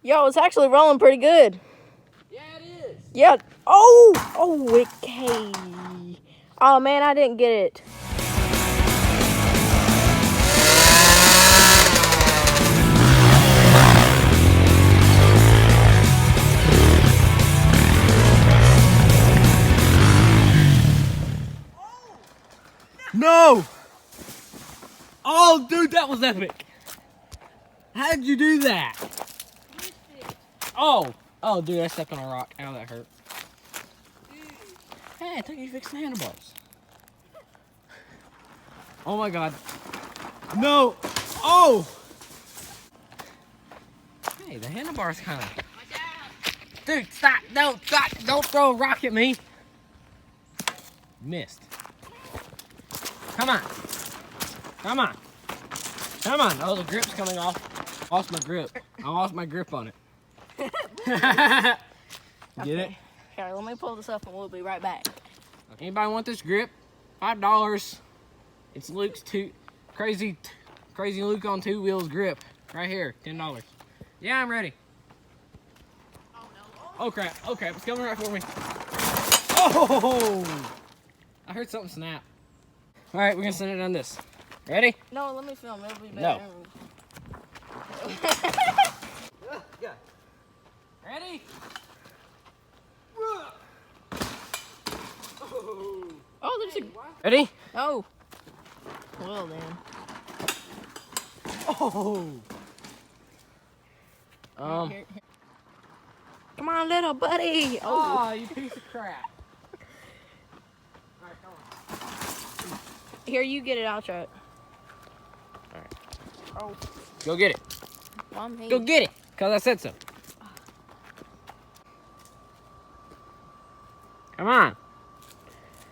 Yo, it's actually rolling pretty good. Yeah, it is. Yeah. Oh, it came. Oh man, I didn't get it. No! Oh, dude, that was epic. How did you do that? Oh, dude, I stepped on a rock. Ow, that hurt. Hey, I thought you fixed the handlebars. Oh my God. No. Oh. Hey, the handlebars kind of. Dude, stop! No, stop! Don't throw a rock at me. Missed. Come on. Come on. Come on. Oh, the grip's coming off. Lost my grip. I lost my grip on it. Get it? Here, let me pull this up and we'll be right back. Anybody want this grip? $5. It's Luke's crazy Luke on 2 wheels grip. Right here, $10. Yeah, I'm ready. Oh crap, it's coming right for me. Oh! I heard something snap. All right, we're gonna send it on this. Ready? No, let me film. It'll be better. No. Ready? Oh, there's a. Ready? Oh. Well then. Oh. Here. Come on, little buddy. Oh, you piece of crap. All right, come on. Here, you get it. I'll try it. All right. Oh. Go get it. Mommy. Go get it, cause I said so. Come on.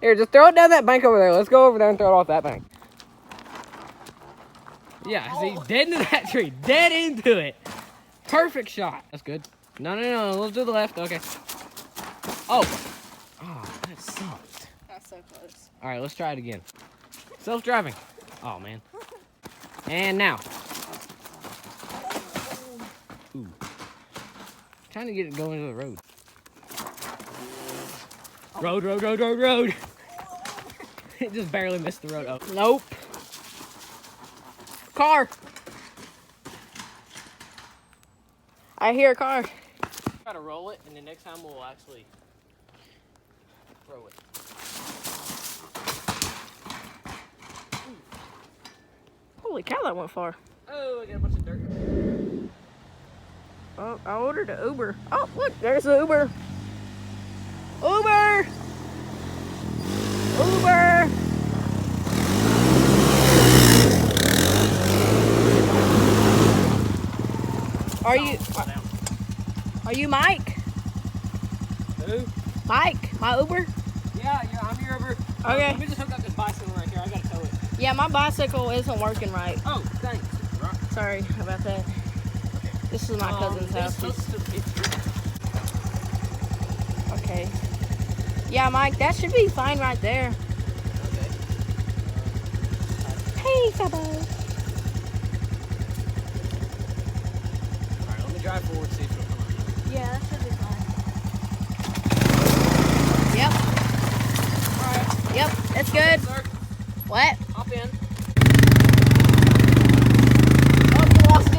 Here, just throw it down that bank over there. Let's go over there and throw it off that bank. Yeah, see, dead into that tree. Dead into it. Perfect shot. That's good. No. Let's do the left. Okay. Oh, that sucked. That's so close. All right, let's try it again. Self-driving. Oh, man. And now. Ooh. Trying to get it going to the road. Road. It just barely missed the road. Oh. Nope. Car. I hear a car. Try to roll it, and the next time we'll actually throw it. Holy cow, that went far. Oh, I got a bunch of dirt. Oh, I ordered an Uber. Oh, look, there's the Uber. Uber! Are you Mike? Who? Mike, my Uber? Yeah, I'm your Uber. Okay. Let me just hook up this bicycle right here. I gotta tow it. Yeah, my bicycle isn't working right. Oh, thanks. Sorry about that. This is my cousin's house. Okay. Yeah, Mike, that should be fine right there. Okay. Hey, Fabo. Alright, let me drive forward, see if it'll come out. Yeah, that should be fine. Yep. Alright. Yep, that's good. Sir, What? hop in. Oh, you lost it.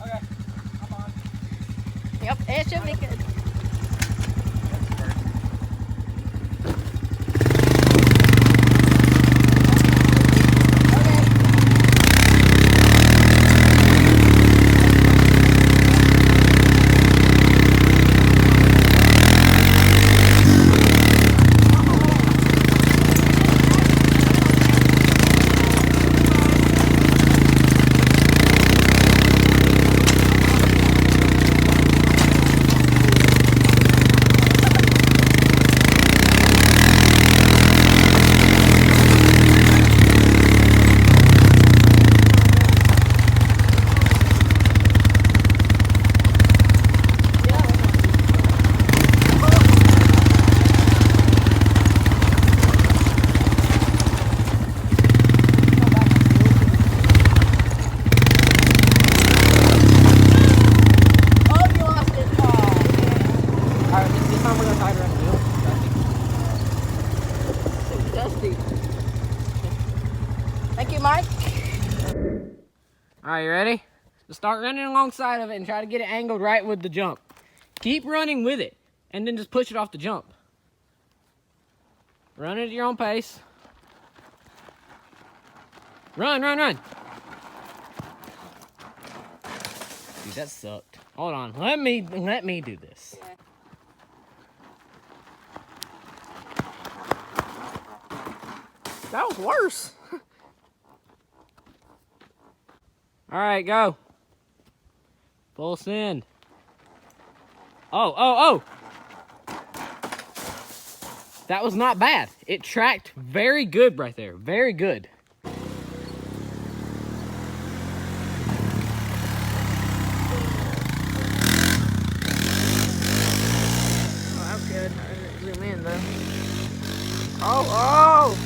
Okay, hop on. Yep, it should be good. Mike. All right, you ready? So start running alongside of it and try to get it angled right with the jump. Keep running with it, and then just push it off the jump. Run it at your own pace. Run, run, run. Dude, that sucked. Hold on, let me do this. That was worse. All right, go. Full send. Oh. That was not bad. It tracked very good right there. Very good. Oh, that's good. I didn't zoom in though. Oh.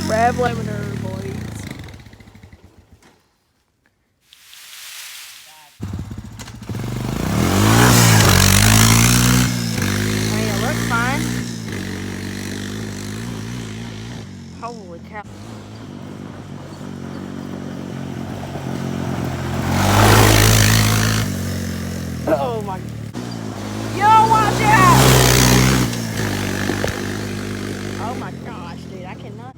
Rev Lemon boys. I mean, it looks fine. Holy cow. Oh my. Yo, watch out! Oh my gosh, dude, I cannot.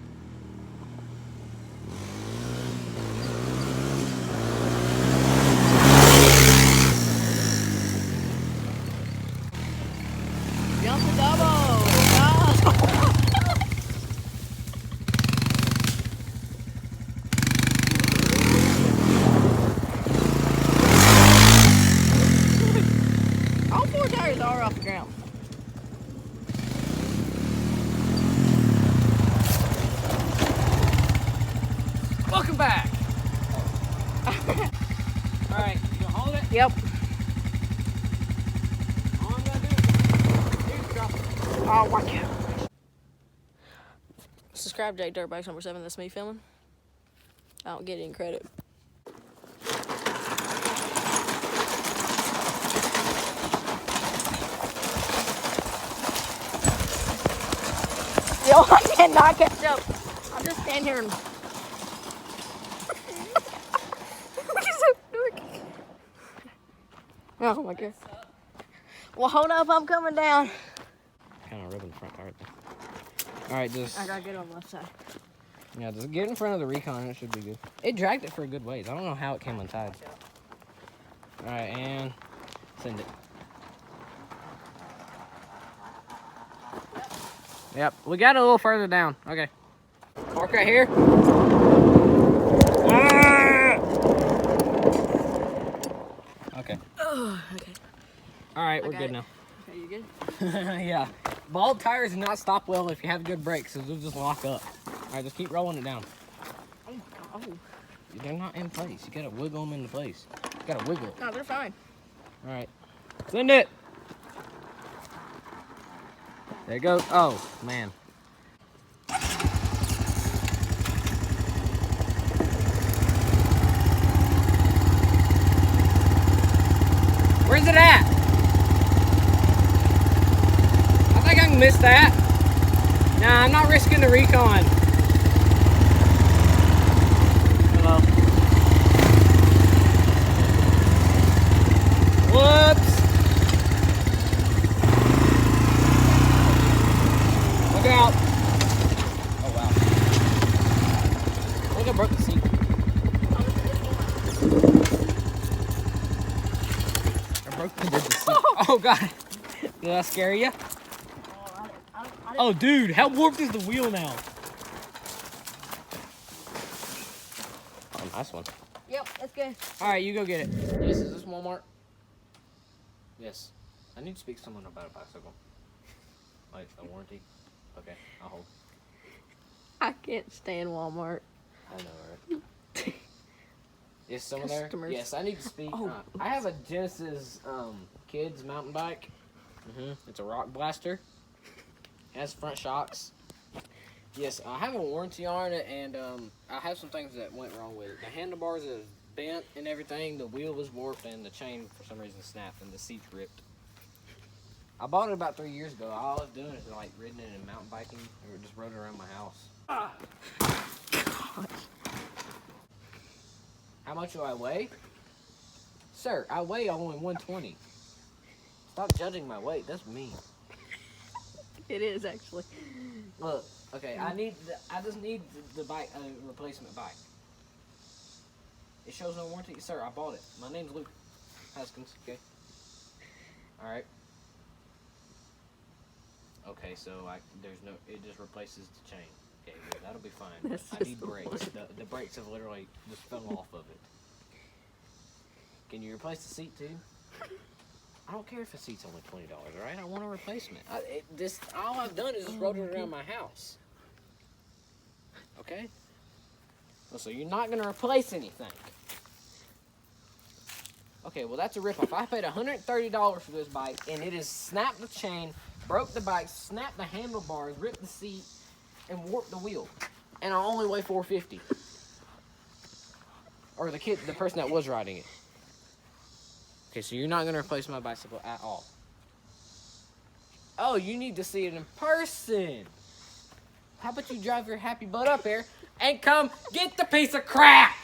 Jump the double! Oh. All four tires are off the ground. Welcome back. All right, you gonna hold it? Yep. All I'm gonna do is drop it. Oh my god. Subscribe to Dirtbikes number 7. That's me filming. I don't get any credit. Yo, I cannot catch up. I'm just standing here and. Oh my god. Well, hold up, I'm coming down. Kind of rubbing the front tire there. All right, just I gotta get on the left side. yeah, just get in front of the Recon and it should be good. It dragged it for a good ways. I don't know how it came untied. All right, and send it. Yep, we got it a little further down. Okay. Park right here. Ah! Okay. Okay. All right, we're got good it. now. Okay, you good? Yeah. Bald tires do not stop well if you have good brakes, so they'll just lock up. All right, just keep rolling it down. Oh my god. Oh. They're not in place. You gotta wiggle them into place. You gotta wiggle it. No, they're fine. All right. Send it. There it goes. Oh, man. Where's it at? I think I can miss that. Nah, I'm not risking the Recon. Hello. Whoops. Look out. Oh, wow. I think I broke the seat. I broke the seat. Oh, God. Did that scare you? Oh, dude, how warped is the wheel now? Oh, nice one. Yep, that's good. All right, you go get it. Yes, is this Walmart? Yes. I need to speak to someone about a bicycle. Like a warranty. Okay, I'll hold. I can't stand Walmart. I know, right? Is someone there? Customers. Yes, I need to speak. Oh. I have a Genesis kids mountain bike. It's a rock blaster. It has front shocks. Yes, I have a warranty on it, and I have some things that went wrong with it. The handlebars have bent and everything. The wheel was warped and the chain for some reason snapped and the seats ripped. I bought it about 3 years ago. All I was doing is like riding it and mountain biking or just rode it around my house. Gosh. How much do I weigh? Sir, I weigh only 120. Stop judging my weight. That's mean. It is actually. Look, okay, I just need the bike, replacement bike. It shows no warranty. Sir, I bought it. My name's Luke Haskins, okay? Alright. Okay, so it just replaces the chain. Okay, well, that'll be fine. That's I need just brakes. The brakes have literally just fell off of it. Can you replace the seat too? I don't care if the seat's only $20, alright? I want a replacement. All I've done is just rode it around my house. Okay? Well, so you're not gonna replace anything. Okay, well that's a ripoff. I paid $130 for this bike, and it has snapped the chain, broke the bike, snapped the handlebars, ripped the seat, and warped the wheel. And I only weigh 450. Or the person that was riding it. Okay, so you're not gonna replace my bicycle at all. Oh, you need to see it in person. How about you drive your happy butt up here and come get the piece of crap?